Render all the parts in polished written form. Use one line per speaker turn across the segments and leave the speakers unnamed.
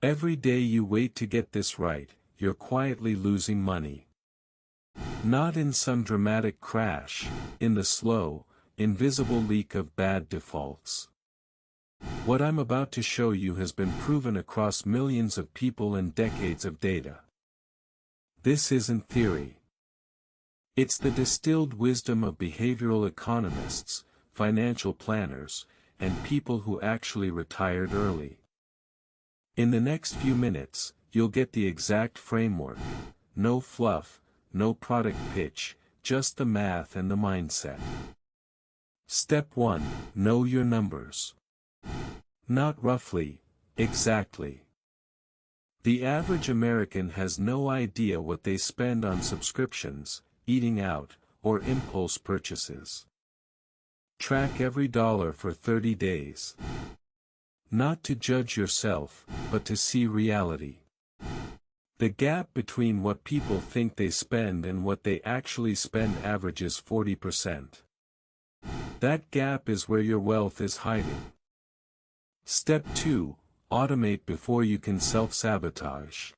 Every day you wait to get this right, you're quietly losing money. Not in some dramatic crash, in the slow, invisible leak of bad defaults. What I'm about to show you has been proven across millions of people and decades of data. This isn't theory. It's the distilled wisdom of behavioral economists, financial planners, and people who actually retired early. In the next few minutes, you'll get the exact framework. No fluff, no product pitch, just the math and the mindset. Step 1. Know your numbers. Not roughly, exactly. The average American has no idea what they spend on subscriptions, eating out, or impulse purchases. Track every dollar for 30 days. Not to judge yourself, but to see reality. The gap between what people think they spend and what they actually spend averages 40%. That gap is where your wealth is hiding. Step 2. Automate before you can self-sabotage.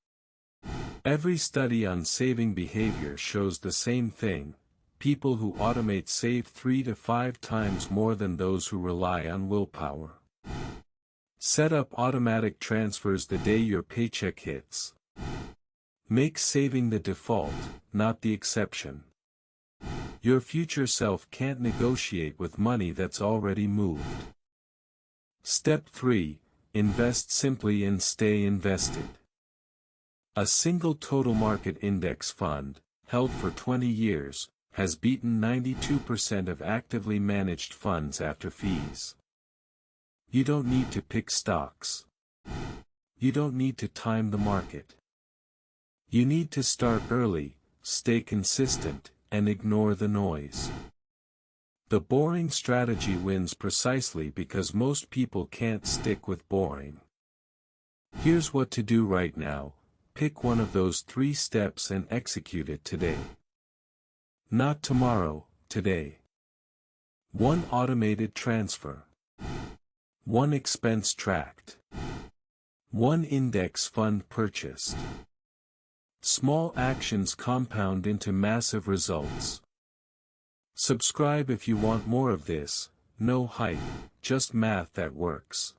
Every study on saving behavior shows the same thing. People who automate save 3 to 5 times more than those who rely on willpower. Set up automatic transfers the day your paycheck hits. Make saving the default, not the exception. Your future self can't negotiate with money that's already moved. Step 3. Invest simply and stay invested. A single total market index fund, held for 20 years, has beaten 92% of actively managed funds after fees. You don't need to pick stocks. You don't need to time the market. You need to start early, stay consistent, and ignore the noise. The boring strategy wins precisely because most people can't stick with boring. Here's what to do right now. Pick one of those 3 steps and execute it today. Not tomorrow, today. 1 automated transfer. 1 expense tracked. 1 index fund purchased. Small actions compound into massive results. Subscribe if you want more of this. No hype, just math that works.